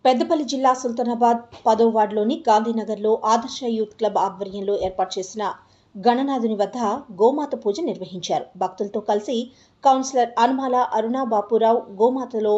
పెద్దపల్లి జిల్లా సుల్తానాబాద్ 10వ వార్డులోని గాంధీనగర్లో ఆదర్శ యూత్ క్లబ్ ఆధ్వర్యంలో ఏర్పాటు చేసిన గణనాథుని వద్ద గోమాత పూజ నిర్వహించారు. భక్తులతో కలిసి కౌన్సిలర్ అనుమాల అరుణ బాపురావు గోమాతలో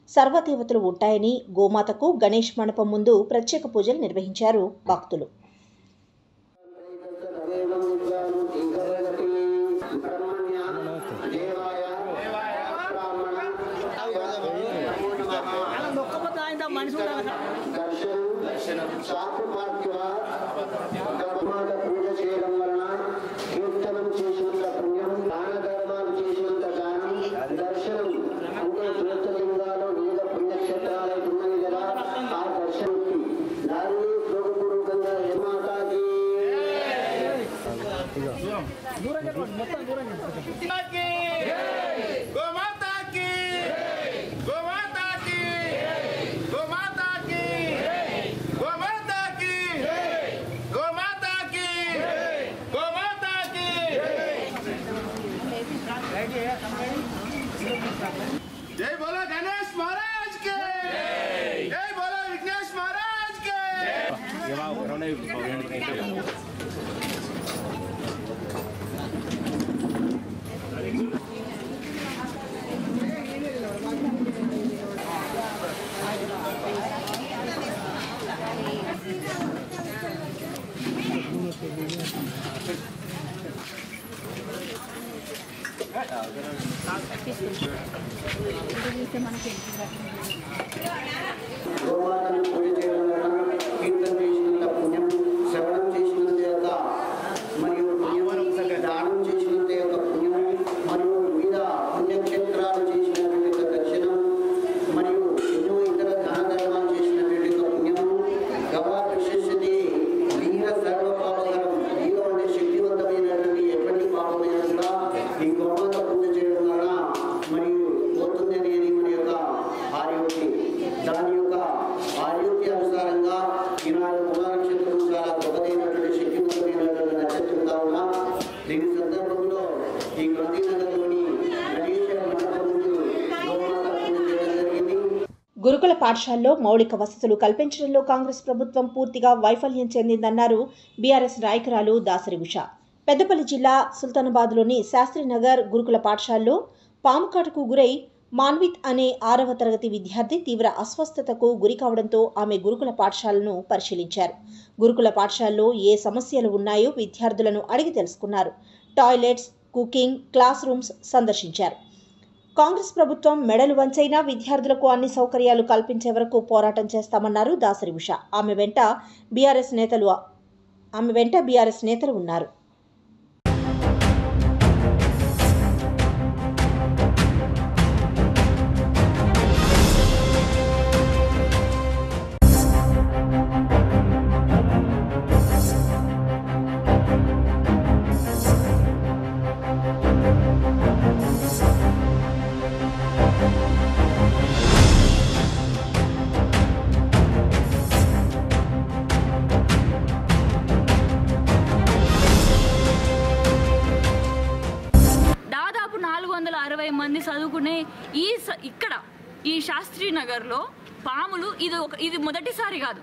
సర్వదేవతలు ఉంటాయని, గోమాతకు గణేష్ మండపం ముందు ప్రత్యేక పూజలు నిర్వహించారు భక్తులు. जय बोलो गणेश महाराज के, जय बोलो विघ्नेश महाराज के। గురుకుల పాఠశాలలో మౌలిక వసతులు కల్పించడంలో కాంగ్రెస్ ప్రభుత్వం పూర్తిగా వైఫల్యం చెందిందన్నారు బీఆర్ఎస్ నాయకురాలు దాసరి ఉష. పెద్దపల్లి జిల్లా సుల్తానాబాద్లోని శాస్త్రీనగర్ గురుకుల పాఠశాలలో పాముకాటుకు గురై మాన్విత్ అనే 6వ తరగతి విద్యార్థి తీవ్ర అస్వస్థతకు గురి కావడంతో ఆమె గురుకుల పాఠశాలను పరిశీలించారు. గురుకుల పాఠశాలలో ఏ సమస్యలు ఉన్నాయో విద్యార్థులను అడిగి తెలుసుకున్నారు. టాయిలెట్స్, కుకింగ్, క్లాస్ రూమ్స్ సందర్శించారు. కాంగ్రెస్ ప్రభుత్వం మెడలు వంచైనా విద్యార్థులకు అన్ని సౌకర్యాలు కల్పించే వరకు పోరాటం చేస్తామన్నారు దాసరి ఉష. ఆమె వెంట బీఆర్ఎస్ నేతలు ఉన్నారు. దాదాపు 460 మంది చదువుకునే ఇక్కడ ఈ శాస్త్రీనగర్లో పాములు ఇది మొదటిసారి కాదు.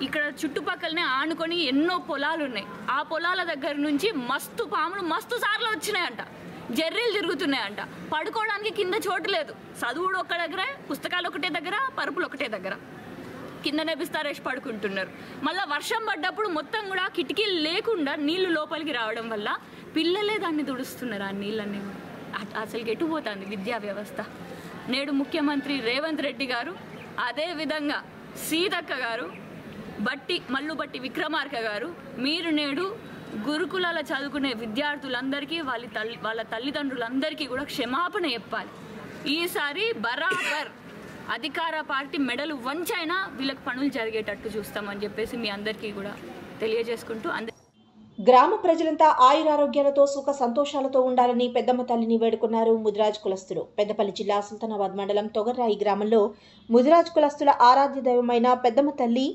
ఇక్కడ చుట్టుపక్కలనే ఆనుకొని ఎన్నో పొలాలు ఉన్నాయి. ఆ పొలాల దగ్గర నుంచి పాములు మస్తు సార్లు వచ్చినాయంట. జర్రీలు తిరుగుతున్నాయంట. పడుకోవడానికి కింద చోటు లేదు. చదువుడు ఒక్క దగ్గర, పుస్తకాలు ఒకటే దగ్గర, పరుపులు ఒకటే దగ్గర. కిందనే బిస్తారేసి పడుకుంటున్నారు. మళ్ళీ వర్షం పడ్డప్పుడు మొత్తం కూడా కిటికీలు లేకుండా నీళ్లు లోపలికి రావడం వల్ల పిల్లలే దాన్ని దుడుస్తున్నారు. ఆ నీళ్ళన్నీ అసలు ఎటుపోతుంది విద్యా వ్యవస్థ. నేడు ముఖ్యమంత్రి రేవంత్ రెడ్డి గారు, అదేవిధంగా సీతక్క గారు, మల్లుబట్టి విక్రమార్క గారు, మీరు నేడు గురుకులాల చదువుకునే విద్యార్థులందరికీ వాళ్ళ తల్లిదండ్రులందరికీ కూడా క్షమాపణ చెప్పాలి. ఈసారి బరాబర్ అధికార పార్టీ మెడలు వంచైనా వీళ్ళకి పనులు జరిగేటట్టు చూస్తామని చెప్పేసి మీ అందరికీ కూడా తెలియజేసుకుంటూ గ్రామ ప్రజలంతా ఆయురారోగ్యాలతో సుఖ సంతోషాలతో ఉండాలని పెద్దమ్మ తల్లిని వేడుకున్నారు ముదిరాజ్ కులస్తులు. పెద్దపల్లి జిల్లా సుల్తానాబాద్ మండలం తొగర్రాయి గ్రామంలో ముదిరాజ్ కులస్తుల ఆరాధ్య దైవమైన పెద్దమ్మ తల్లి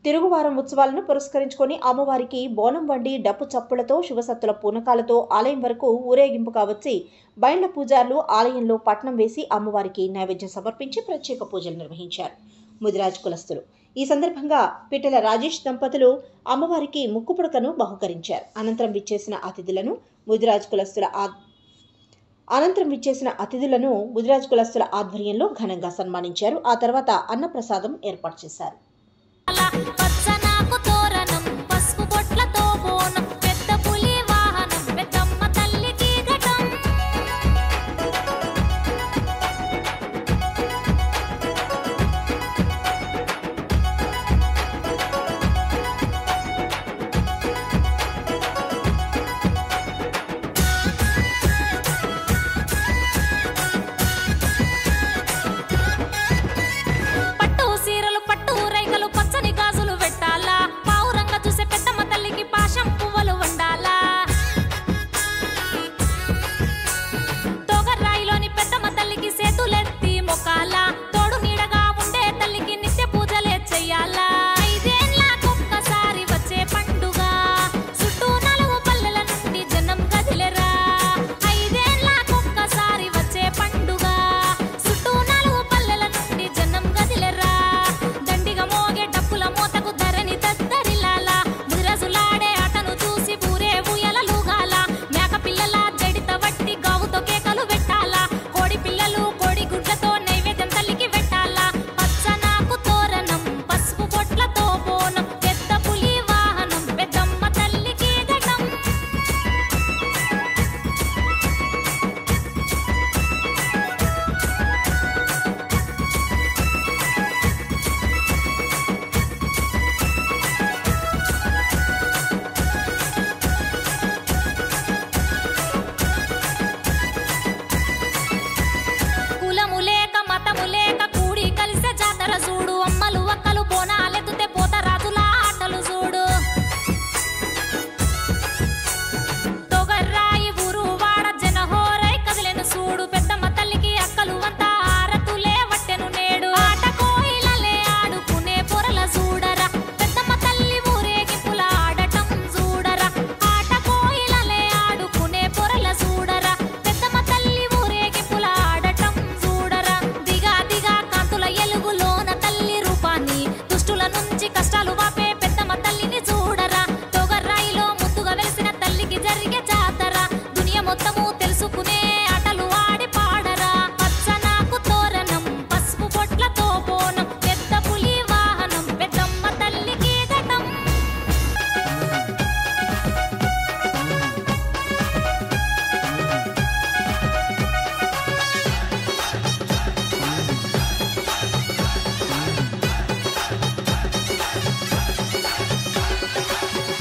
తిరుగువారం ఉత్సవాలను పురస్కరించుకొని అమ్మవారికి బోనం వండి డప్పు చప్పులతో శుభసత్తుల పూనకాలతో ఆలయం వరకు ఊరేగింపుగా వచ్చి బైండ్ల పూజారులు ఆలయంలో పట్నం వేసి అమ్మవారికి నైవేద్యం సమర్పించి ప్రత్యేక పూజలు నిర్వహించారు. ముదిరాజ్ కులస్తులు. ఈ సందర్భంగా పిట్టల రాజేష్ దంపతులు అమ్మవారికి ముక్కుపుడకను బహుకరించారు. అనంతరం విచ్చేసిన అతిథులను ముదిరాజ్ కులస్తుల ఆధ్వర్యంలో ఘనంగా సన్మానించారు. ఆ తర్వాత అన్నప్రసాదం ఏర్పాటు చేశారు.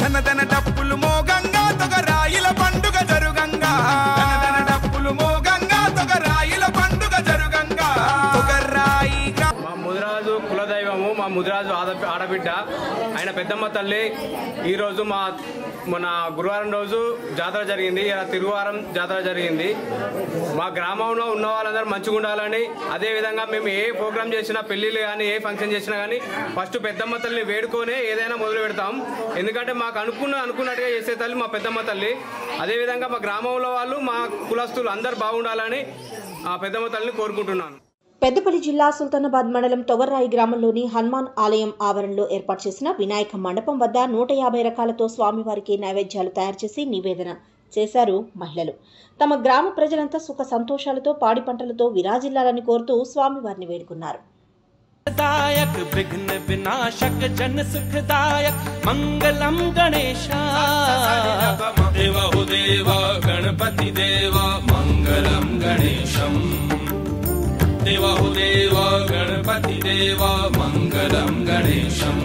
ధనధన డప్పులు మోగంగా తొగరాయిల పండుగ జరుగంగా ధనధన డప్పులు మోగంగా తొగరాయిల పండుగ జరుగంగా తొగరాయి మా ముదిరాజు కులదైవము మా ముదిరాజు ఆడబిడ్డ ఆయన పెద్దమ్మ తల్లి ఈరోజు మన గురువారం రోజు జాతర జరిగింది. ఇలా తిరువారం జాతర జరిగింది. మా గ్రామంలో ఉన్న వాళ్ళందరూ మంచిగా ఉండాలని, అదేవిధంగా మేము ఏ ప్రోగ్రామ్ చేసినా, పెళ్లిళ్ళు కానీ ఏ ఫంక్షన్ చేసినా కానీ ఫస్ట్ పెద్దమ్మ తల్లిని వేడుకొనే ఏదైనా మొదలు పెడతాం. ఎందుకంటే మాకు అనుకున్నట్టుగా చేసే తల్లి మా పెద్దమ్మ తల్లి. అదేవిధంగా మా గ్రామంలో వాళ్ళు, మా కులస్తులు అందరూ బాగుండాలని ఆ పెద్దమ్మ తల్లిని కోరుకుంటున్నాను. పెద్దపల్లి జిల్లా సుల్తానాబాద్ మండలం తొగర్రాయి గ్రామంలోని హనుమాన్ ఆలయం ఆవరణలో ఏర్పాటు చేసిన వినాయక మండపం వద్ద 150 రకాలతో స్వామివారికి నైవేద్యాలు తయారు చేసి నివేదన చేశారు మహిళలు. తమ గ్రామ ప్రజలంతా సుఖ సంతోషాలతో పాడి పంటలతో విరాజిల్లాలని కోరుతూ స్వామివారిని వేడుకున్నారు. विघ्न विनाशक जन सुखदायक मंगलम गणेश देवो देवा गणपति देवा मंगलम गणेशम देवो देवा गणपति देवा मंगलम गणेशम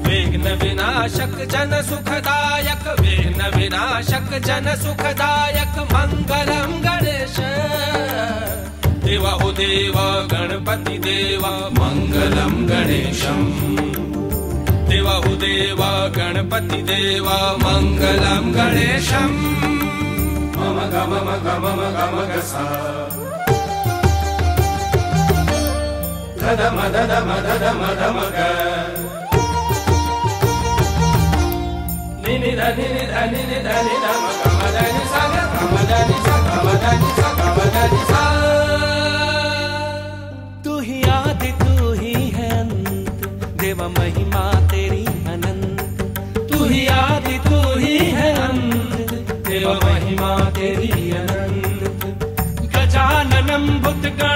विघ्न विनाशक जन सुखदायक विघ्न विनाशक जन सुखदायक मंगलम गणेश देवा हो देवा गणपति देवा मंगलम गणेशम देवा हो देवा गणपति देवा मंगलम गणेशम मम गम गम गम गसा धम धम धम धम ग निनि धनि धनि धनि धम गम धनि सा गम धनि सा गम धनि सा गम धनि सा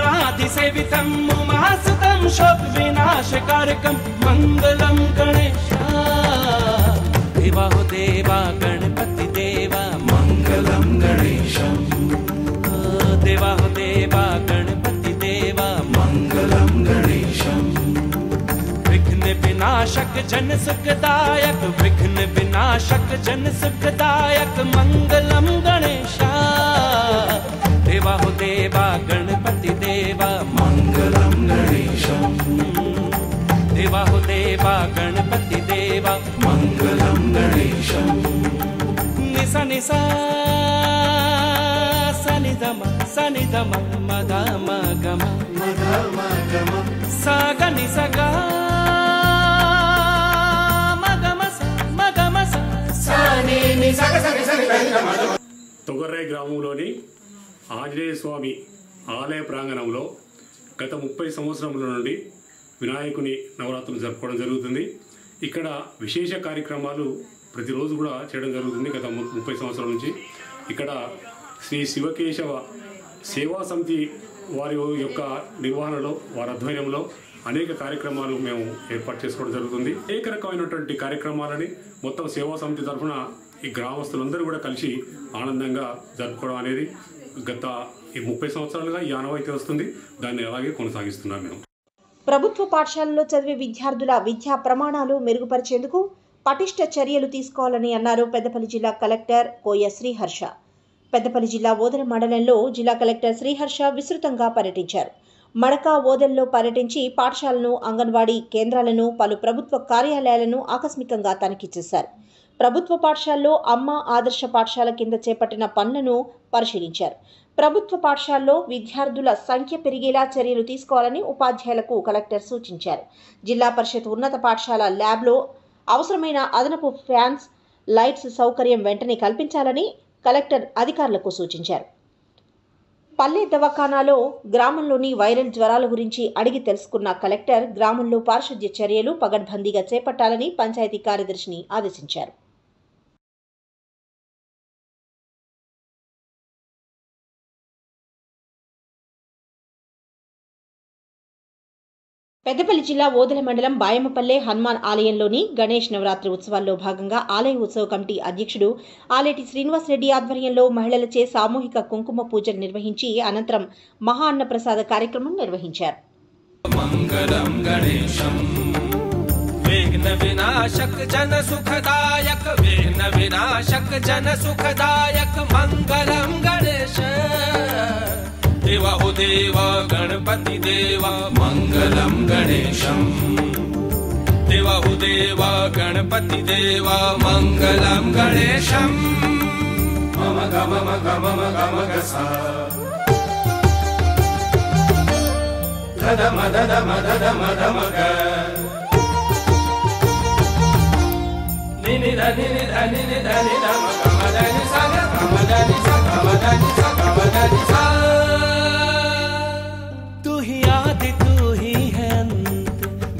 गणाधिसेवितं उमासुतं शोकविनाशकारकं मङ्गलं गणेशा देवा हो देवा गणपति देवा मङ्गलं गणेशं देवा हो देवा गणपति देवा मङ्गलं गणेशं विघ्न विनाशक जन सुखदायक विघ्न विनाशक जन सुखदायक मङ्गलं गणेशा देवा हो देवा गणपति देवा मङ्गलं गणेशं देवा हो देवा गणपति देवा मङ्गलं गणेशं निसा निसा सनि ध म ग म सा ग नि सा ग म ग म सा नि नि सा ग सा नि सा नि తొగర్రాయి గ్రామంలోని ఆంజనేయ స్వామి ఆలయ ప్రాంగణంలో గత 30 సంవత్సరముల నుండి వినాయకుని నవరాత్రులు జరుపుకోవడం జరుగుతుంది. ఇక్కడ విశేష కార్యక్రమాలు ప్రతిరోజు కూడా చేయడం జరుగుతుంది. గత 30 సంవత్సరాల నుంచి ఇక్కడ శ్రీ శివకేశవ సేవా సమితి వారి యొక్క నిర్వహణలో వారి ఆధ్వర్యంలో అనేక కార్యక్రమాలు మేము ఏర్పాటు చేసుకోవడం జరుగుతుంది. అనేక రకమైనటువంటి కార్యక్రమాలని మొత్తం సేవా సమితి తరఫున ఈ గ్రామస్తులందరూ కూడా కలిసి ఆనందంగా జరుపుకోవడం అనేది గత 30 సంవత్సరాలుగా ఈ ఆనవాయితీ వస్తుంది. దాన్ని అలాగే కొనసాగిస్తున్నాం మేము. ప్రభుత్వ పాఠశాలలో చదివే విద్యార్థుల విద్యా ప్రమాణాలు మెరుగుపరిచేందుకు పటిష్ట చర్యలు తీసుకోవాలని అన్నారు పెద్దపల్లి జిల్లా కలెక్టర్ కోయ శ్రీహర్ష. పెద్దపల్లి జిల్లా ఓదెల మండలంలో జిల్లా కలెక్టర్ శ్రీహర్ష విస్తృతంగా పర్యటించారు. మడక ఓదెల్లో పర్యటించి పాఠశాలను, అంగన్వాడీ కేంద్రాలను, పలు ప్రభుత్వ కార్యాలయాలను ఆకస్మికంగా తనిఖీ చేశారు. ప్రభుత్వ పాఠశాలలో అమ్మ ఆదర్శ పాఠశాల కింద చేపట్టిన పనులను పరిశీలించారు. ప్రభుత్వ పాఠశాలలో విద్యార్థుల సంఖ్య పెరిగేలా చర్యలు తీసుకోవాలని ఉపాధ్యాయులకు కలెక్టర్ సూచించారు. జిల్లా పరిషత్ ఉన్నత పాఠశాల ల్యాబ్లో అవసరమైన అదనపు ఫ్యాన్స్, లైట్స్ సౌకర్యం వెంటనే కల్పించాలని కలెక్టర్ అధికారులకు సూచించారు. పల్లె దవాఖానాలో గ్రామంలోని వైరల్ జ్వరాల గురించి అడిగి తెలుసుకున్న కలెక్టర్ గ్రామంలో పారిశుద్ధ్య చర్యలు పగడ్బందీగా చేపట్టాలని పంచాయతీ కార్యదర్శిని ఆదేశించారు. పెద్దపల్లి జిల్లా ఓదెల మండలం బాయమ్మపల్లె హనుమాన్ ఆలయంలోని గణేష్ నవరాత్రి ఉత్సవాల్లో భాగంగా ఆలయ ఉత్సవ కమిటీ అధ్యక్షుడు ఆలేటి శ్రీనివాసరెడ్డి ఆధ్వర్యంలో మహిళలచే సామూహిక కుంకుమ పూజలు నిర్వహించి అనంతరం మహా అన్న ప్రసాద కార్యక్రమం నిర్వహించారు. మంగళం గణేశం విఘ్న వినాశక జన సుఖదాయక విఘ్న వినాశక జన సుఖదాయక మంగళం గణేశ देवा हो देवा गणपति देवा मंगलम गणेशम देवा हो देवा गणपति देवा मंगलम गणेशम मम गम गम गम गसा धम धम धम धम ग नि नि धनि नि धनि नि धनि धम गम धनि सा गम धनि सा गम धनि सा गम धनि सा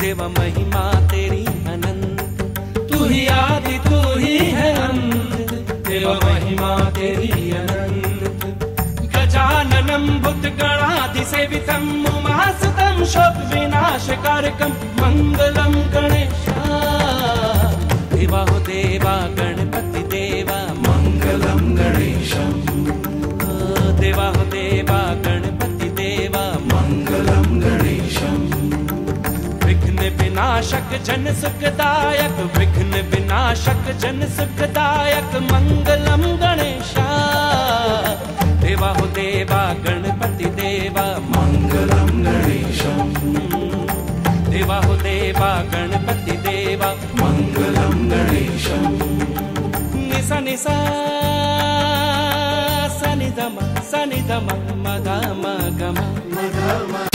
देवा महिमा तेरी अनंत तू ही आदि तू ही है अंत देवा महिमा तेरी अनंत गजाननं भूतगणाधिसेवितं उमासुतं शोक विनाशकारकं मंगलं गणेशा देवा हो देवा गणपति देवा मंगलं गणेशं देवा हो देवा गणपति देवा मंगलं गणेशं विघ्न विनाशक जन सुखदायक विघ्न विनाशक जन सुखदायक मंगलम गणेशा देवा हो देवा गणपति देवा मंगलम गणेशं देवा हो देवा गणपति देवा मंगलम गणेशं निसा निसा सनि ध म ग म